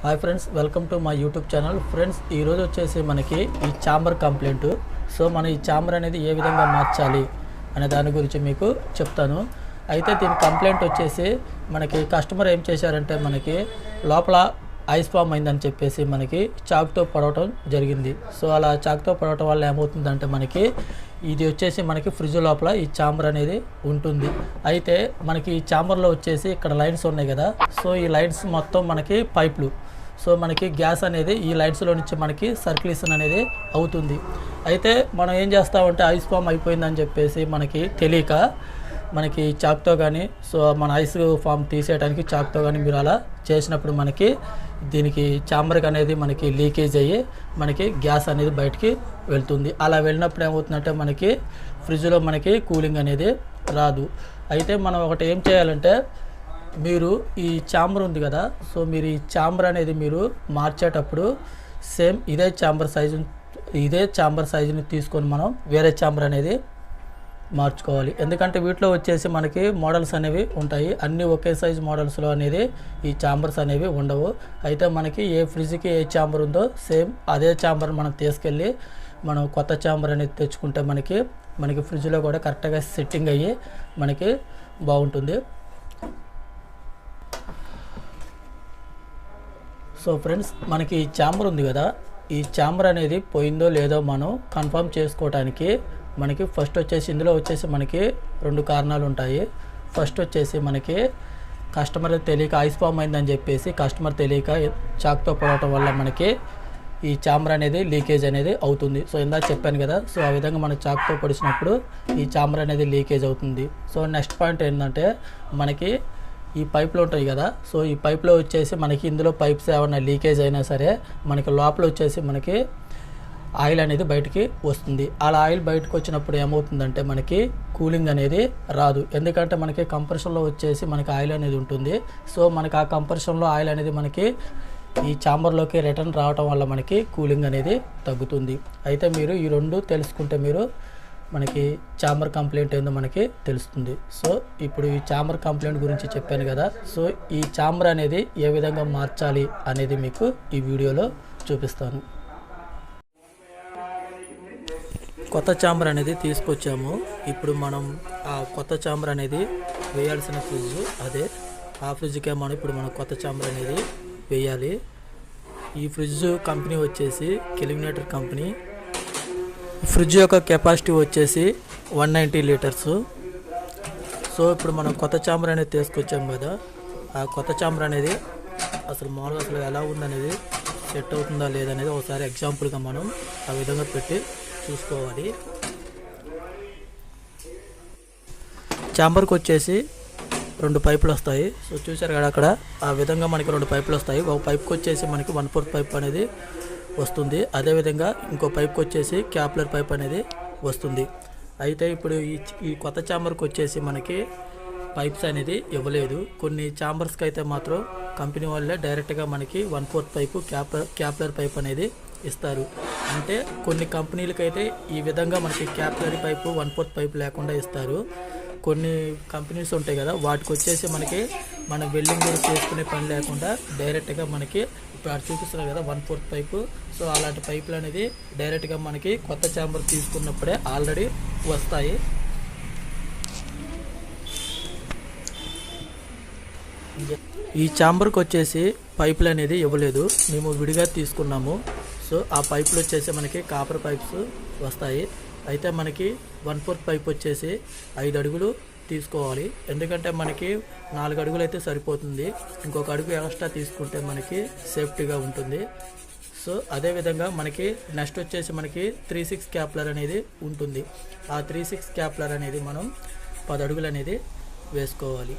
Hi friends, welcome to my YouTube channel. Friends, ఈరోజు వచ్చేసి మనకి ఈ ఛాంబర్ కంప్లైంట్. సో మనం ఈ ఛాంబర్ అనేది ఏ విధంగా మార్చాలి అనే దాని గురించి మీకు చెప్తాను. అయితే దీని కంప్లైంట్ వచ్చేసి మనకి కస్టమర్ ఏం చేశారంటే మనకి లోపల ఐస్ ఫామ్ అయిందని చెప్పేసి మనకి చాక్తో పడవటం జరిగింది. సో అలా చాక్తో పడవటం వల్ల ఏమవుతుందంటే మనకి ఇది వచ్చేసి మనకి ఫ్రిడ్జ్ లోపల ఈ ఛాంబర్ అనేది ఉంటుంది. అయితే మనకి ఈ ఛాంబర్లో వచ్చేసి ఇక్కడ లైన్స్ ఉన్నాయి కదా. సో ఈ లైన్స్ మొత్తం మనకి పైపులు. సో మనకి గ్యాస్ అనేది ఈ లైన్స్లో నుంచి మనకి సర్క్యులేషన్ అనేది అవుతుంది. అయితే మనం ఏం చేస్తామంటే ఐస్ ఫామ్ అయిపోయిందని చెప్పేసి మనకి తెలియక మనకి చాక్తో కానీ మన ఐస్ ఫామ్ తీసేయడానికి చాక్తో కానీ మీరు అలా చేసినప్పుడు మనకి దీనికి ఛాంబర్కి అనేది మనకి లీకేజ్ అయ్యి మనకి గ్యాస్ అనేది బయటికి వెళ్తుంది. అలా వెళ్ళినప్పుడు ఏమవుతుందంటే మనకి ఫ్రిడ్జ్లో మనకి కూలింగ్ అనేది రాదు. అయితే మనం ఒకటి ఏం చేయాలంటే మీరు ఈ ఛాంబర్ ఉంది కదా. సో మీరు ఈ ఛాంబర్ అనేది మీరు మార్చేటప్పుడు సేమ్ ఇదే ఛాంబర్ సైజుని తీసుకొని మనం వేరే ఛాంబర్ అనేది మార్చుకోవాలి. ఎందుకంటే వీటిలో వచ్చేసి మనకి మోడల్స్ అనేవి ఉంటాయి. అన్నీ ఒకే సైజు మోడల్స్లో అనేది ఈ ఛాంబర్స్ అనేవి ఉండవు. అయితే మనకి ఏ ఫ్రిడ్జ్కి ఏ ఛాంబర్ ఉందో సేమ్ అదే ఛాంబర్ మనం తీసుకెళ్ళి మనం కొత్త ఛాంబర్ అనేది తెచ్చుకుంటే మనకి ఫ్రిడ్జ్లో కూడా కరెక్ట్గా సెట్టింగ్ అయ్యి మనకి బాగుంటుంది. సో ఫ్రెండ్స్, మనకి ఈ ఛాంబర్ ఉంది కదా. ఈ ఛాంబర్ అనేది పోయిందో లేదో మనం కన్ఫర్మ్ చేసుకోవడానికి మనకి ఫస్ట్ వచ్చేసి ఇందులో వచ్చేసి మనకి 2 కారణాలు ఉంటాయి. ఫస్ట్ వచ్చేసి మనకి కస్టమర్ తెలియక ఐస్ ఫామ్ అయిందని చెప్పేసి కస్టమర్ తెలియక చాక్తో పడటం వల్ల మనకి ఈ ఛాంబర్ అనేది లీకేజ్ అనేది అవుతుంది. సో ఇందాక చెప్పాను కదా. సో ఆ విధంగా మనం చాక్తో పొడిచినప్పుడు ఈ ఛాంబర్ అనేది లీకేజ్ అవుతుంది. సో నెక్స్ట్ పాయింట్ ఏంటంటే మనకి ఈ పైపులు ఉంటాయి కదా. సో ఈ పైప్లో వచ్చేసి మనకి ఇందులో పైప్స్ ఏమైనా లీకేజ్ అయినా సరే మనకి లోపల వచ్చేసి మనకి ఆయిల్ అనేది బయటికి వస్తుంది. అలా ఆయిల్ బయటకు వచ్చినప్పుడు ఏమవుతుందంటే మనకి కూలింగ్ అనేది రాదు. ఎందుకంటే మనకి కంప్రెషన్లో వచ్చేసి మనకి ఆయిల్ అనేది ఉంటుంది. సో మనకి ఆ కంప్రెషన్లో ఆయిల్ అనేది మనకి ఈ ఛాంబర్లోకి రిటర్న్ రావటం వల్ల మనకి కూలింగ్ అనేది తగ్గుతుంది. అయితే మీరు ఈ 2 తెలుసుకుంటే మీరు మనకి ఛాంబర్ కంప్లైంట్ ఏందో మనకి తెలుస్తుంది. సో ఇప్పుడు ఈ ఛాంబర్ కంప్లైంట్ గురించి చెప్పాను కదా. సో ఈ ఛాంబర్ అనేది ఏ విధంగా మార్చాలి అనేది మీకు ఈ వీడియోలో చూపిస్తాను. కొత్త ఛాంబర్ అనేది తీసుకొచ్చాము. ఇప్పుడు మనం ఆ కొత్త ఛాంబర్ అనేది వేయాల్సిన ఫ్రిడ్జ్ అదే. ఆ ఫ్రిడ్జ్కే మనం కొత్త ఛాంబర్ అనేది వేయాలి. ఈ ఫ్రిడ్జ్ కంపెనీ వచ్చేసి కెలిమినేటర్ కంపెనీ. ఫ్రిడ్జ్ యొక్క కెపాసిటీ వచ్చేసి 190 లీటర్స్. సో ఇప్పుడు మనం కొత్త ఛాంబర్ అనేది తీసుకొచ్చాం కదా. ఆ కొత్త ఛాంబర్ అనేది మామూలుగా ఎలా ఉందనేది సెట్ అవుతుందా లేదనేది ఒకసారి ఎగ్జాంపుల్గా మనం ఆ విధంగా పెట్టి చూసుకోవాలి. ఛాంబర్కి వచ్చేసి 2 పైపులు వస్తాయి. సో చూసారు కదా అక్కడ ఆ విధంగా మనకి 2 పైపులు వస్తాయి. ఒక పైప్కి వచ్చేసి మనకి 1/4 పైప్ అనేది వస్తుంది. అదేవిధంగా ఇంకో పైప్కి వచ్చేసి క్యాప్లర్ పైప్ అనేది వస్తుంది. అయితే ఇప్పుడు ఈ కొత్త ఛాంబర్కి వచ్చేసి మనకి పైప్స్ అనేది ఇవ్వలేదు. కొన్ని ఛాంబర్స్కి అయితే మాత్రం కంపెనీ వాళ్ళే డైరెక్ట్గా మనకి 1/4 పైపు క్యాప్లర్ పైప్ అనేది ఇస్తారు. అంటే కొన్ని కంపెనీలకైతే ఈ విధంగా మనకి క్యాప్లర్ పైపు 1/4 పైపు లేకుండా ఇస్తారు. కొన్ని కంపెనీస్ ఉంటాయి కదా, వాటికి వచ్చేసి మనకి మన వెల్డింగ్ కూడా చేసుకునే పని లేకుండా డైరెక్ట్గా మనకి ఇప్పుడు అటు చూపిస్తున్నారు కదా 1/4 పైపు. సో అలాంటి పైపులు అనేది డైరెక్ట్గా మనకి కొత్త ఛాంబర్ తీసుకున్నప్పుడే ఆల్రెడీ వస్తాయి. ఈ ఛాంబర్కి వచ్చేసి పైపులు అనేది ఇవ్వలేదు, మేము విడిగా తీసుకున్నాము. సో ఆ పైపులు వచ్చేసి మనకి కాపర్ పైప్స్ వస్తాయి. అయితే మనకి 1/4 పైప్ వచ్చేసి 5 అడుగులు తీసుకోవాలి. ఎందుకంటే మనకి 4 అడుగులు అయితే సరిపోతుంది. ఇంకొక అడుగు ఎక్స్ట్రా తీసుకుంటే మనకి సేఫ్టీగా ఉంటుంది. సో అదేవిధంగా మనకి నెక్స్ట్ వచ్చేసి మనకి 3/6 క్యాప్లర్ అనేది ఉంటుంది. ఆ 3/6 క్యాప్లర్ అనేది మనం 10 అడుగులు అనేది వేసుకోవాలి.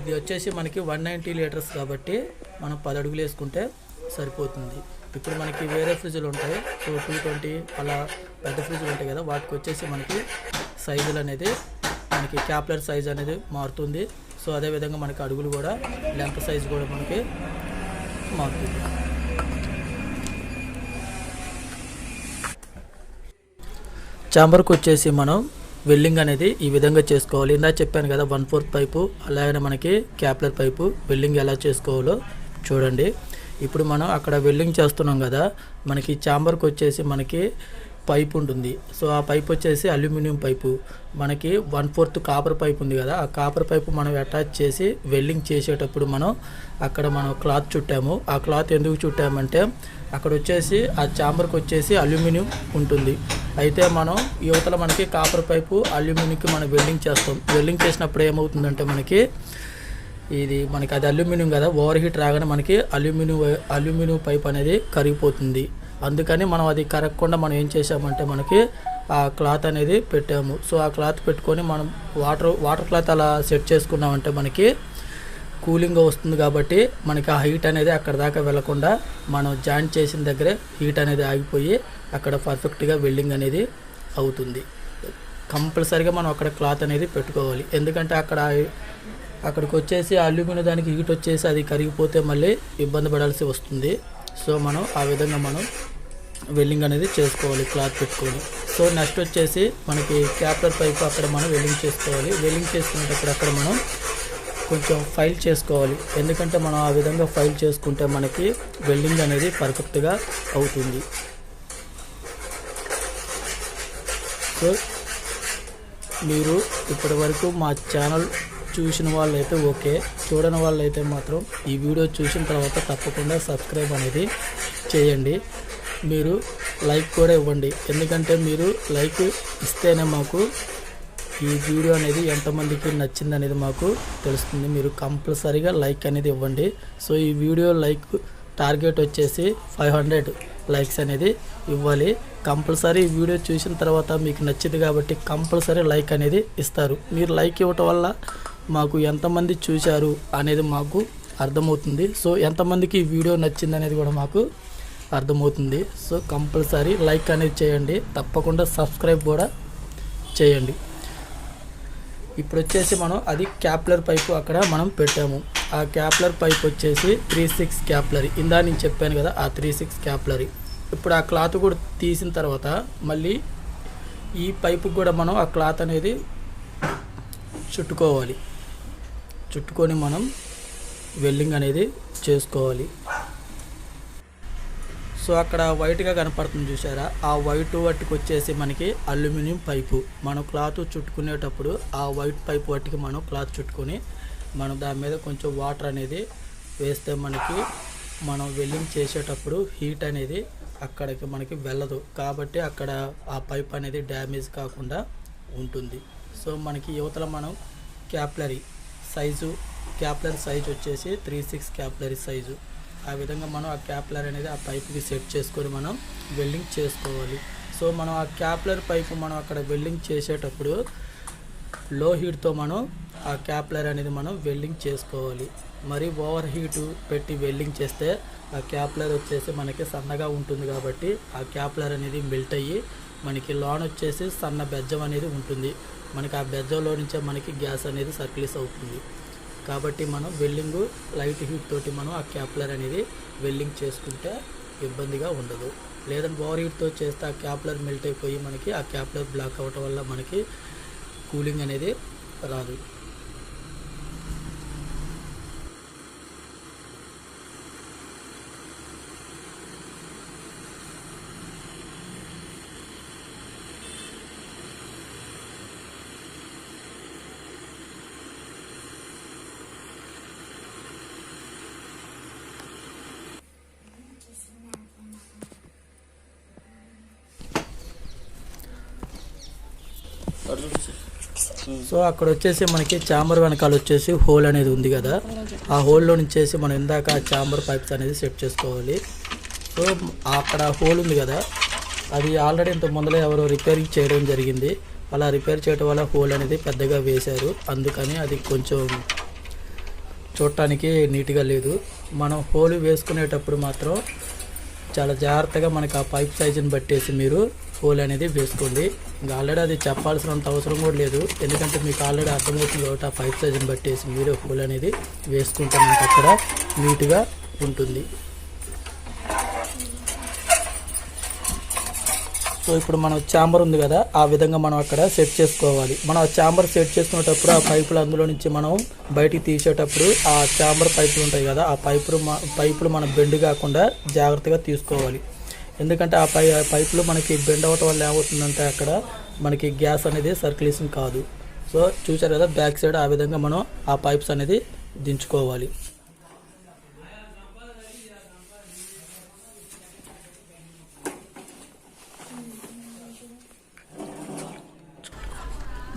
ఇది వచ్చేసి మనకి 190 లీటర్స్ కాబట్టి మనం 10 అడుగులు వేసుకుంటే సరిపోతుంది. ఇప్పుడు మనకి వేరే ఫ్రిడ్జ్లు ఉంటాయి. సో 220 అలా పెద్ద ఫ్రిడ్జ్లు ఉంటాయి కదా, వాటికి వచ్చేసి మనకి సైజులు అనేది మనకి క్యాప్లర్ సైజ్ అనేది మారుతుంది. సో అదేవిధంగా మనకి అడుగులు కూడా లెంత్ సైజు కూడా మనకి మారుతుంది. ఛాంబర్కి వచ్చేసి మనం వెల్డింగ్ అనేది ఈ విధంగా చేసుకోవాలి. ఇందా చెప్పాను కదా 1/4 పైపు, అలాగే మనకి క్యాప్లర్ పైపు వెల్డింగ్ ఎలా చేసుకోవాలో చూడండి. ఇప్పుడు మనం అక్కడ వెల్డింగ్ చేస్తున్నాం కదా, మనకి ఛాంబర్కి వచ్చేసి మనకి పైప్ ఉంటుంది. సో ఆ పైప్ వచ్చేసి అల్యూమినియం పైపు, మనకి 1/4 కాపర్ పైప్ ఉంది కదా, ఆ కాపర్ పైపు మనం అటాచ్ చేసి వెల్డింగ్ చేసేటప్పుడు అక్కడ మనం క్లాత్ చుట్టాము. ఆ క్లాత్ ఎందుకు చుట్టామంటే అక్కడ వచ్చేసి ఆ ఛాంబర్కి వచ్చేసి అల్యూమినియం ఉంటుంది. అయితే మనం యువతల మనకి కాపర్ పైపు అల్యూమినియంకి మనం వెల్డింగ్ చేస్తాం. వెల్డింగ్ చేసినప్పుడు ఏమవుతుందంటే మనకి అది అల్యూమినియం కదా, ఓవర్ హీట్ రాగానే మనకి అల్యూమినియం పైప్ అనేది కరిగిపోతుంది. అందుకని మనం అది కరగకుండా మనం ఏం చేసామంటే మనకి ఆ క్లాత్ అనేది పెట్టాము. సో ఆ క్లాత్ పెట్టుకొని మనం వాటర్ క్లాత్ అలా సెట్ చేసుకున్నామంటే మనకి కూలింగ్గా వస్తుంది. కాబట్టి మనకి ఆ హీట్ అనేది అక్కడ దాకా వెళ్లకుండా మనం జాయింట్ చేసిన దగ్గరే హీట్ అనేది ఆగిపోయి అక్కడ పర్ఫెక్ట్గా వెల్డింగ్ అనేది అవుతుంది. కంపల్సరీగా మనం అక్కడ క్లాత్ అనేది పెట్టుకోవాలి. ఎందుకంటే అక్కడికి వచ్చేసి అల్యూమినియం దానికి హీట్ వచ్చేసి అది కరిగిపోతే మళ్ళీ ఇబ్బంది పడాల్సి వస్తుంది. సో మనం ఆ విధంగా మనం వెల్డింగ్ అనేది చేసుకోవాలి క్లాత్ పెట్టుకొని. సో నెక్స్ట్ వచ్చేసి మనకి క్యాప్లర్ పైపు అక్కడ మనం వెల్డింగ్ చేసుకోవాలి. వెల్డింగ్ చేసుకునేటప్పుడు అక్కడ మనం కొంచెం ఫైల్ చేసుకోవాలి. ఎందుకంటే మనం ఆ విధంగా ఫైల్ చేసుకుంటే మనకి వెల్డింగ్ అనేది పర్ఫెక్ట్గా అవుతుంది. సో మీరు ఇప్పటి వరకు మా ఛానల్ చూసిన వాళ్ళైతే ఓకే, చూడని వాళ్ళైతే మాత్రం ఈ వీడియో చూసిన తర్వాత తప్పకుండా సబ్స్క్రైబ్ అనేది చేయండి. మీరు లైక్ కూడా ఇవ్వండి. ఎందుకంటే మీరు లైక్ ఇస్తేనే మాకు ఈ వీడియో అనేది ఎంతమందికి నచ్చింది అనేది మాకు తెలుస్తుంది. మీరు కంపల్సరీగా లైక్ అనేది ఇవ్వండి. సో ఈ వీడియో లైక్ టార్గెట్ వచ్చేసి 500 లైక్స్ అనేది ఇవ్వాలి. కంపల్సరీ ఈ వీడియో చూసిన తర్వాత మీకు నచ్చింది కాబట్టి కంపల్సరీ లైక్ అనేది ఇస్తారు. మీరు లైక్ ఇవ్వటం వల్ల మాకు ఎంతమంది చూశారు అనేది మాకు అర్థమవుతుంది. సో ఎంతమందికి ఈ వీడియో నచ్చింది అనేది కూడా మాకు అర్థమవుతుంది. సో కంపల్సరీ లైక్ అనేది చేయండి, తప్పకుండా సబ్స్క్రైబ్ కూడా చేయండి. ఇప్పుడు వచ్చేసి మనం అది క్యాప్లర్ పైపు అక్కడ మనం పెట్టాము. ఆ క్యాప్లర్ పైప్ వచ్చేసి 3/6 క్యాప్లరీ. ఇందా నేను చెప్పాను కదా, ఆ 3/6 క్యాప్లరీ. ఇప్పుడు ఆ క్లాత్ కూడా తీసిన తర్వాత మళ్ళీ ఈ పైపు కూడా మనం ఆ క్లాత్ అనేది చుట్టుకోవాలి. చుట్టుకొని మనం వెల్డింగ్ అనేది చేసుకోవాలి. సో అక్కడ వైట్గా కనపడుతుంది చూసారా, ఆ వైట్ వాటికి వచ్చేసి మనకి అల్యూమినియం పైపు. మనం క్లాత్ చుట్టుకునేటప్పుడు ఆ వైట్ పైపు వాటికి మనం క్లాత్ చుట్టుకొని మనం దాని మీద కొంచెం వాటర్ అనేది వేస్తే మనకి మనం వెల్డింగ్ చేసేటప్పుడు హీట్ అనేది అక్కడికి మనకి వెళ్ళదు. కాబట్టి అక్కడ ఆ పైప్ అనేది డ్యామేజ్ కాకుండా ఉంటుంది. సో మనకి యువతల మనం క్యాప్లరీ సైజు వచ్చేసి 3/6 క్యాప్లరీ సైజు. ఆ విధంగా మనం ఆ క్యాప్లర్ అనేది ఆ పైప్కి సెట్ చేసుకొని మనం వెల్డింగ్ చేసుకోవాలి. సో మనం ఆ క్యాప్లర్ పైపు మనం అక్కడ వెల్డింగ్ చేసేటప్పుడు లో హీట్తో మనం ఆ క్యాప్లర్ అనేది మనం వెల్డింగ్ చేసుకోవాలి. మరి ఓవర్ హీట్ పెట్టి వెల్డింగ్ చేస్తే ఆ క్యాప్లర్ వచ్చేసి మనకి సన్నగా ఉంటుంది. కాబట్టి ఆ క్యాప్లర్ అనేది మెల్ట్ అయ్యి మనకి లోన్ వచ్చేసి సన్న బెజ్జం అనేది ఉంటుంది. మనకి ఆ బెజ్జంలో నుంచే మనకి గ్యాస్ అనేది సర్క్యులేట్ అవుతుంది. కాబట్టి మనం వెల్డింగ్ లైట్ హీట్ తోటి మనం ఆ క్యాప్లర్ అనేది వెల్డింగ్ చేసుకుంటే ఇబ్బందిగా ఉండదు. లేదంటే ఓవర్ హీట్తో చేస్తే ఆ క్యాప్లర్ మెల్ట్ అయిపోయి మనకి ఆ క్యాప్లర్ బ్లాక్ అవ్వటం వల్ల మనకి కూలింగ్ అనేది రాదు. సో అక్కడ వచ్చేసి మనకి ఛాంబర్ వెనకాల వచ్చేసి హోల్ అనేది ఉంది కదా, ఆ హోల్లో నుంచేసి మనం ఇందాక ఆ ఛాంబర్ పైప్స్ అనేది సెట్ చేసుకోవాలి. సో అక్కడ హోల్ ఉంది కదా, అది ఆల్రెడీ ఇంత ముందర ఎవరో రిపేరింగ్ చేయడం జరిగింది. అలా రిపేర్ చేయడం వల్ల హోల్ అనేది పెద్దగా వేశారు. అందుకని అది కొంచెం చూడటానికి నీట్గా లేదు. మనం హోల్ వేసుకునేటప్పుడు మాత్రం చాలా జాగ్రత్తగా మనకి ఆ పైప్ సైజుని బట్టేసి మీరు హోల్ అనేది వేసుకోండి. ఇంకా ఆల్రెడీ అది చెప్పాల్సినంత అవసరం కూడా లేదు, ఎందుకంటే మీకు ఆల్రెడీ అర్థమవుతుంది కాబట్టి ఆ పైప్ సైజుని బట్టేసి మీరు హోల్ అనేది వేసుకుంటే మనకు అక్కడ నీట్గా ఉంటుంది. సో ఇప్పుడు మనం ఛాంబర్ ఉంది కదా, ఆ విధంగా మనం అక్కడ సెట్ చేసుకోవాలి. మనం ఆ ఛాంబర్ సెట్ చేసుకునేటప్పుడు ఆ పైపులు అందులో నుంచి మనం బయటికి తీసేటప్పుడు ఆ ఛాంబర్ పైపులు ఉంటాయి కదా, ఆ పైపులు మనం బెండ్ కాకుండా జాగ్రత్తగా తీసుకోవాలి. ఎందుకంటే ఆ పైపులు మనకి బెండ్ అవ్వటం వల్ల ఏమవుతుందంటే అక్కడ మనకి గ్యాస్ అనేది సర్క్యులేషన్ కాదు. సో చూసారు కదా, బ్యాక్ సైడ్ ఆ విధంగా మనం ఆ పైప్స్ అనేది దించుకోవాలి.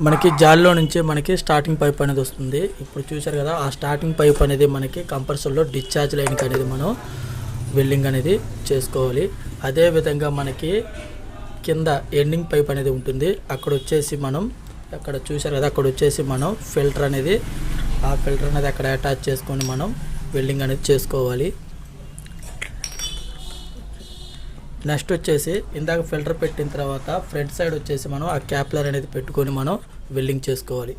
మనకి జాలిలో నుంచి మనకి స్టార్టింగ్ పైప్ అనేది వస్తుంది. ఇప్పుడు చూసారు కదా, ఆ స్టార్టింగ్ పైప్ అనేది మనకి కంప్రెసర్లో డిశ్చార్జ్ లైన్కి అనేది మనం వెల్డింగ్ అనేది చేసుకోవాలి. అదేవిధంగా మనకి కింద ఎండింగ్ పైప్ అనేది ఉంటుంది. అక్కడ వచ్చేసి మనం అక్కడ చూసారు కదా, అక్కడ వచ్చేసి మనం ఫిల్టర్ అనేది ఆ ఫిల్టర్ అనేది అక్కడ అటాచ్ చేసుకొని మనం వెల్డింగ్ అనేది చేసుకోవాలి. నెక్స్ట్ వచ్చేసి ఇందాక ఫిల్టర్ పెట్టిన తర్వాత ఫ్రంట్ సైడ్ వచ్చేసి మనం ఆ క్యాప్లర్ అనేది పెట్టుకొని మనం వెల్డింగ్ చేసుకోవాలి.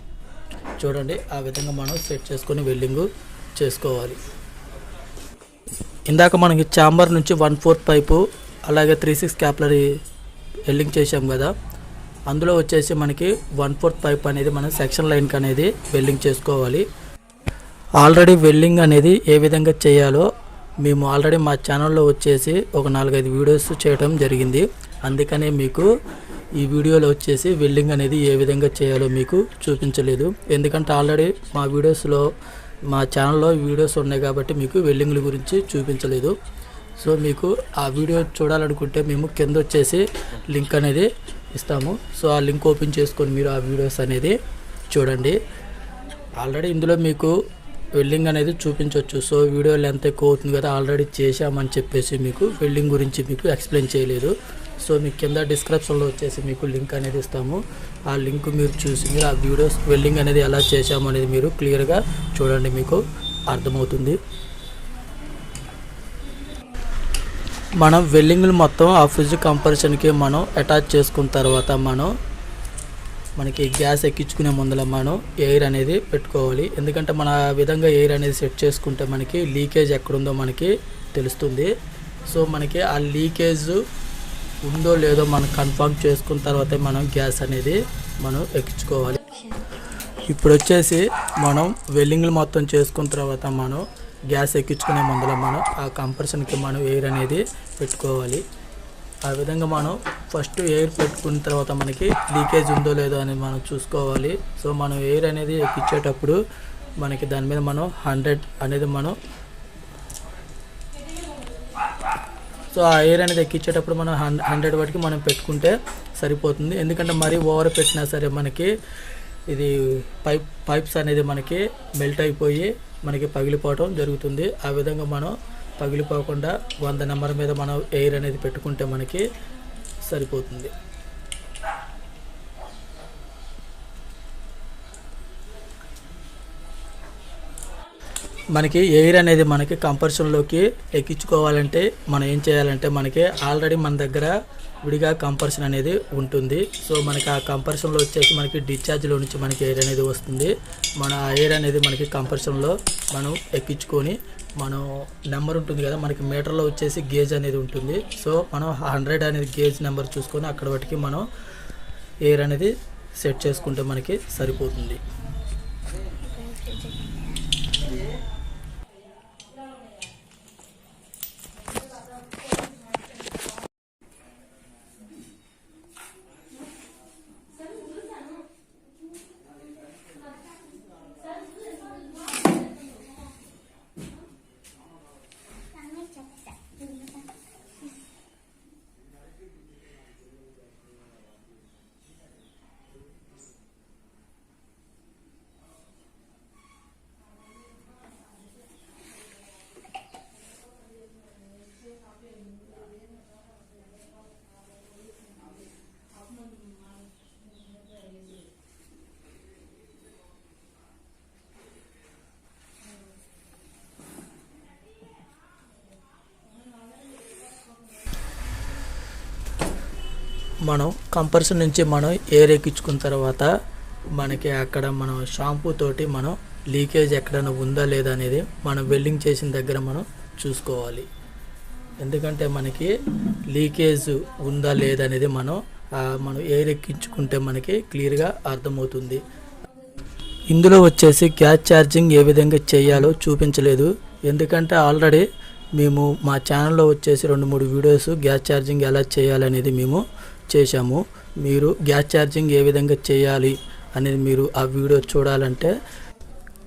చూడండి, ఆ విధంగా మనం సెట్ చేసుకొని వెల్డింగ్ చేసుకోవాలి. ఇందాక మనకి ఛాంబర్ నుంచి 1/4 పైపు అలాగే 3/6 క్యాప్లర్ వెల్డింగ్ చేసాం కదా, అందులో వచ్చేసి మనకి 1/4 పైప్ అనేది మనం సెక్షన్ లైన్కి అనేది వెల్డింగ్ చేసుకోవాలి. ఆల్రెడీ వెల్డింగ్ అనేది ఏ విధంగా చేయాలో మేము ఆల్రెడీ మా ఛానల్లో వచ్చేసి ఒక 4-5 వీడియోస్ చేయడం జరిగింది. అందుకనే మీకు ఈ వీడియోలో వచ్చేసి వెల్డింగ్ అనేది ఏ విధంగా చేయాలో మీకు చూపించలేదు. ఎందుకంటే ఆల్రెడీ మా వీడియోస్లో మా ఛానల్లో వీడియోస్ ఉన్నాయి కాబట్టి మీకు వెల్డింగ్ల గురించి చూపించలేదు. సో మీకు ఆ వీడియో చూడాలనుకుంటే మేము కింద వచ్చేసి లింక్ అనేది ఇస్తాము. సో ఆ లింక్ ఓపెన్ చేసుకొని మీరు ఆ వీడియోస్ అనేది చూడండి. ఆల్రెడీ ఇందులో మీకు వెల్డింగ్ అనేది చూపించవచ్చు. సో వీడియో లెంత్ ఎక్కువ అవుతుంది కదా, ఆల్రెడీ చేశామని చెప్పేసి మీకు వెల్డింగ్ గురించి మీకు ఎక్స్ప్లెయిన్ చేయలేదు. సో మీకు కింద డిస్క్రిప్షన్లో వచ్చేసి మీకు లింక్ అనేది ఇస్తాము. ఆ లింక్ మీరు చూసి మీరు ఆ వీడియోస్ వెల్డింగ్ అనేది ఎలా చేశాము అనేది మీరు క్లియర్గా చూడండి, మీకు అర్థమవుతుంది. మనం వెల్డింగ్లు మొత్తం ఆ ఫ్రిడ్జ్ కంప్రెషన్కి మనం అటాచ్ చేసుకున్న తర్వాత మనకి గ్యాస్ ఎక్కించుకునే ముందర మనం ఎయిర్ అనేది పెట్టుకోవాలి. ఎందుకంటే మన ఆ విధంగా ఎయిర్ అనేది సెట్ చేసుకుంటే మనకి లీకేజ్ ఎక్కడుందో మనకి తెలుస్తుంది. సో మనకి ఆ లీకేజ్ ఉందో లేదో మనం కన్ఫర్మ్ చేసుకున్న తర్వాత మనం గ్యాస్ అనేది మనం ఎక్కించుకోవాలి. ఇప్పుడు వచ్చేసి మనం వెల్డింగ్లు మొత్తం చేసుకున్న తర్వాత మనం గ్యాస్ ఎక్కించుకునే ముందర మనం ఆ కంప్రెషన్కి మనం ఎయిర్ అనేది పెట్టుకోవాలి. ఆ విధంగా మనం ఫస్ట్ ఎయిర్ పెట్టుకున్న తర్వాత మనకి లీకేజ్ ఉందో లేదో అనేది మనం చూసుకోవాలి. సో మనం ఎయిర్ అనేది ఎక్కించేటప్పుడు మనకి దాని మీద మనం 100 అనేది సో ఆ ఎయిర్ అనేది ఎక్కించేటప్పుడు మనం 100 వరకు మనం పెట్టుకుంటే సరిపోతుంది. ఎందుకంటే మరీ ఓవర్ పెట్టినా సరే మనకి ఇది పైప్స్ అనేది మనకి మెల్ట్ అయిపోయి మనకి పగిలిపోవటం జరుగుతుంది. ఆ విధంగా మనం పగిలిపోకుండా 100 నెంబర్ మీద మనం ఎయిర్ అనేది పెట్టుకుంటే మనకి సరిపోతుంది. మనకి ఎయిర్ అనేది మనకి కంప్రెషన్లోకి ఎక్కించుకోవాలంటే మనం ఏం చేయాలంటే మనకి ఆల్రెడీ మన దగ్గర విడిగా కంప్రెషన్ అనేది ఉంటుంది. సో మనకి ఆ కంప్రెషన్లో వచ్చేసి మనకి డిశ్చార్జ్లో నుంచి మనకి ఎయిర్ అనేది వస్తుంది. మన ఆ ఎయిర్ అనేది మనకి కంప్రెషన్లో మనం ఎక్కించుకొని మనం నెంబర్ ఉంటుంది కదా, మనకి మీటర్లో వచ్చేసి గేజ్ అనేది ఉంటుంది. సో మనం 100 అనేది గేజ్ నెంబర్ చూసుకొని అక్కడ బట్టి మనం ఎయిర్ అనేది సెట్ చేసుకుంటే మనకి సరిపోతుంది. మనం కంప్రెసర్ నుంచి మనం ఎయిర్ ఎక్కించుకున్న తర్వాత మనకి అక్కడ మనం షాంపూ తోటి మనం లీకేజ్ ఎక్కడైనా ఉందా లేదా అనేది మనం వెల్డింగ్ చేసిన దగ్గర మనం చూసుకోవాలి. ఎందుకంటే మనకి లీకేజ్ ఉందా లేదనేది మనం ఎయిర్ ఎక్కించుకుంటే మనకి క్లియర్గా అర్థమవుతుంది. ఇందులో వచ్చేసి గ్యాస్ ఛార్జింగ్ ఏ విధంగా చేయాలో చూపించలేదు, ఎందుకంటే ఆల్రెడీ మేము మా ఛానల్లో వచ్చేసి 2-3 వీడియోస్ గ్యాస్ ఛార్జింగ్ ఎలా చేయాలనేది మేము చేశాము. మీరు గ్యాస్ ఛార్జింగ్ ఏ విధంగా చేయాలి అనేది మీరు ఆ వీడియో చూడాలంటే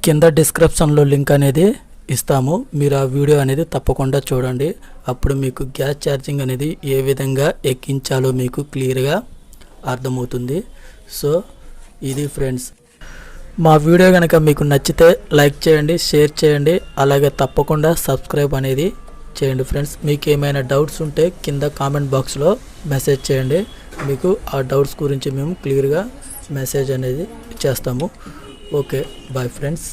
కింద డిస్క్రిప్షన్లో లింక్ అనేది ఇస్తాము. మీరు ఆ వీడియో అనేది తప్పకుండా చూడండి. అప్పుడు మీకు గ్యాస్ ఛార్జింగ్ అనేది ఏ విధంగా ఎక్కించాలో మీకు క్లియర్గా అర్థమవుతుంది. సో ఇది ఫ్రెండ్స్, మా వీడియో కనుక మీకు నచ్చితే లైక్ చేయండి, షేర్ చేయండి, అలాగే తప్పకుండా సబ్స్క్రైబ్ అనేది చేయండి ఫ్రెండ్స్. మీకు ఏమైనా డౌట్స్ ఉంటే కింద కామెంట్ బాక్స్లో మెసేజ్ చేయండి. మీకు ఆ డౌట్స్ గురించి మేము క్లియర్గా మెసేజ్ అనేది చేస్తాము. Okay, bye friends.